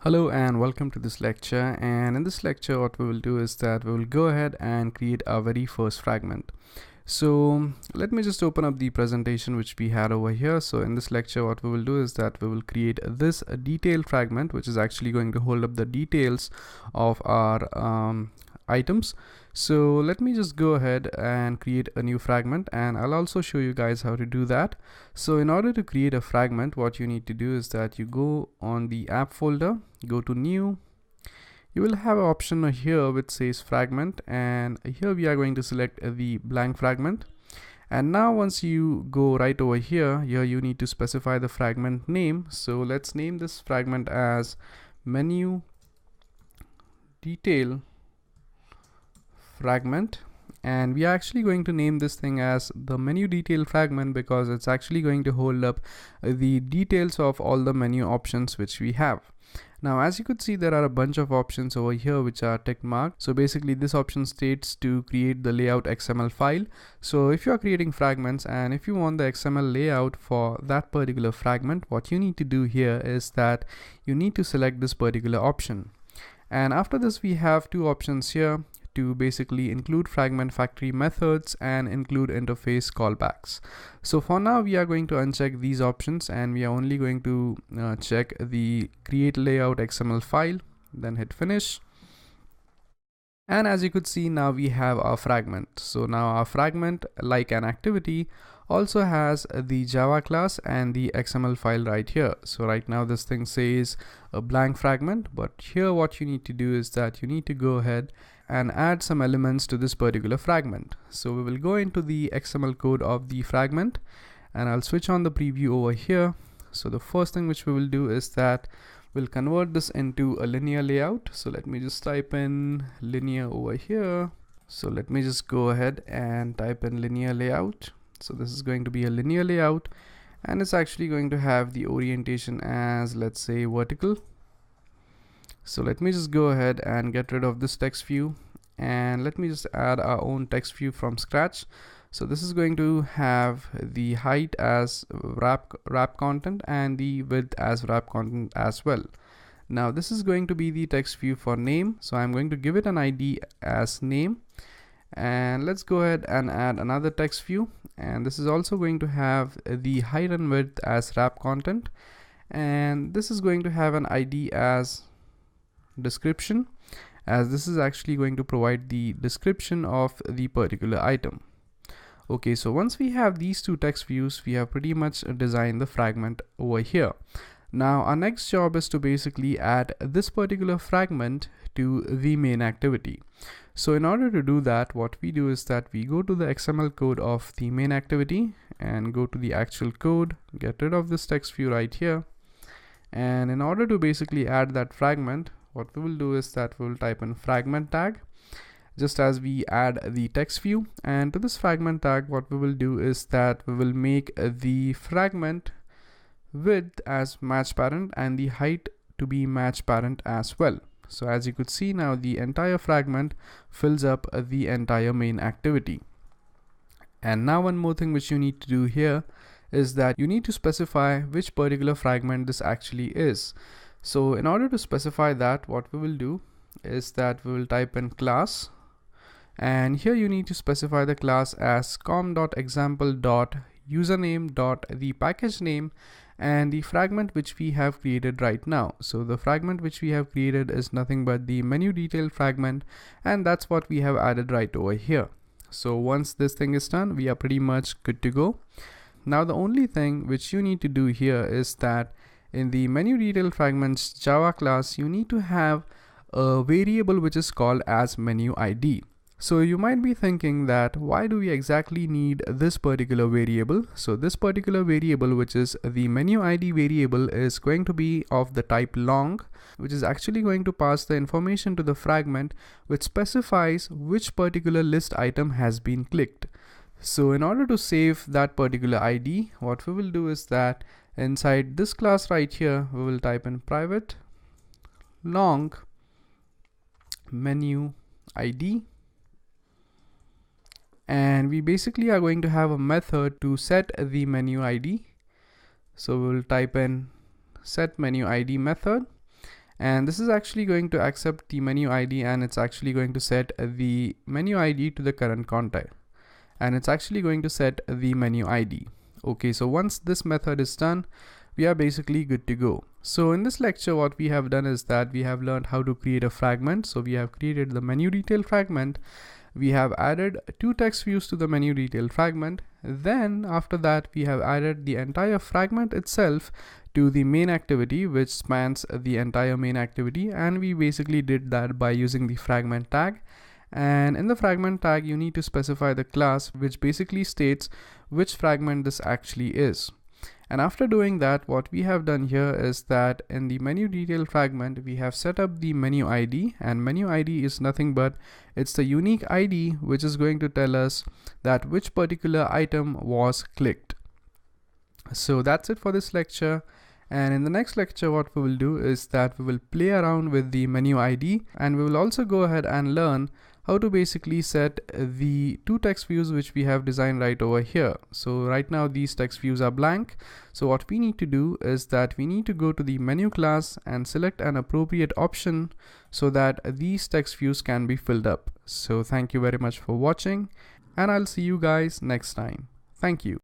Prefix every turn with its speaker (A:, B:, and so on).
A: Hello and welcome to this lecture, and in this lecture what we will do is that we will go ahead and create our very first fragment. So let me just open up the presentation which we had over here. So in this lecture what we will do is that we will create this detail fragment which is actually going to hold up the details of our items. So let me just go ahead and create a new fragment, and I'll also show you guys how to do that. So in order to create a fragment, what you need to do is that you go on the app folder, go to new. You will have an option here which says fragment, and here we are going to select the blank fragment. And now once you go right over here you need to specify the fragment name. So let's name this fragment as menu detail fragment, and we are actually going to name this thing as the menu detail fragment because it's actually going to hold up the details of all the menu options which we have. Now as you could see, there are a bunch of options over here which are tick marked. So basically this option states to create the layout XML file. So if you are creating fragments and if you want the XML layout for that particular fragment, what you need to do here is that you need to select this particular option. And after this we have two options here to basically include fragment factory methods and include interface callbacks. So for now we are going to uncheck these options and we are only going to check the create layout XML file, then hit finish. And as you could see, now we have our fragment. So now our fragment, like an activity, also has the Java class and the XML file right here. So right now this thing says a blank fragment, but here what you need to do is that you need to go ahead and add some elements to this particular fragment. So we will go into the XML code of the fragment, and I'll switch on the preview over here. So the first thing which we will do is that we'll convert this into a linear layout. So let me just type in linear over here. So let me just go ahead and type in linear layout. So this is going to be a linear layout, and it's actually going to have the orientation as, let's say, vertical. So let me just go ahead and get rid of this text view, and let me just add our own text view from scratch. So this is going to have the height as wrap content and the width as wrap content as well. Now this is going to be the text view for name. So I'm going to give it an ID as name, and let's go ahead and add another text view, and this is also going to have the height and width as wrap content, and this is going to have an ID as description, as this is actually going to provide the description of the particular item. Okay, so once we have these two text views, we have pretty much designed the fragment over here. Now our next job is to basically add this particular fragment to the main activity. So in order to do that, what we do is that we go to the XML code of the main activity and go to the actual code, get rid of this text view right here. And in order to basically add that fragment, what we will do is that we will type in fragment tag, just as we add the text view. And to this fragment tag, what we will do is that we will make the fragment width as match parent and the height to be match parent as well. So as you could see, now the entire fragment fills up the entire main activity. And now one more thing which you need to do here is that you need to specify which particular fragment this actually is. So in order to specify that, what we will do is that we will type in class, and here you need to specify the class as com.example.username.the package name and the fragment which we have created right now. So the fragment which we have created is nothing but the menu detail fragment, and that's what we have added right over here. So once this thing is done, we are pretty much good to go. Now the only thing which you need to do here is that in the menu detail fragments Java class, you need to have a variable which is called as menu ID. So you might be thinking that why do we exactly need this particular variable? So this particular variable, which is the menu ID variable, is going to be of the type long, which is actually going to pass the information to the fragment which specifies which particular list item has been clicked. So in order to save that particular ID, what we will do is that inside this class right here, we will type in private long menu ID, and we basically are going to have a method to set the menu ID. So we'll type in set menu ID method, And this is actually going to accept the menu ID, and it's actually going to set the menu ID to the current content, and it's actually going to set the menu ID. Okay, so once this method is done, we are basically good to go. So in this lecture, what we have done is that we have learned how to create a fragment. So we have created the menu detail fragment. We have added 2 text views to the menu detail fragment. Then after that, we have added the entire fragment itself to the main activity, which spans the entire main activity. And we basically did that by using the fragment tag. And in the fragment tag, you need to specify the class, which basically states which fragment this actually is. And after doing that, what we have done here is that in the menu detail fragment, we have set up the menu ID, and menu ID is nothing but it's the unique ID which is going to tell us that which particular item was clicked. So that's it for this lecture. And in the next lecture, what we will do is that we will play around with the menu ID, and we will also go ahead and learn how to basically set the 2 text views which we have designed right over here. So right now these text views are blank. So what we need to do is that we need to go to the menu class and select an appropriate option so that these text views can be filled up. So thank you very much for watching, and I'll see you guys next time. Thank you.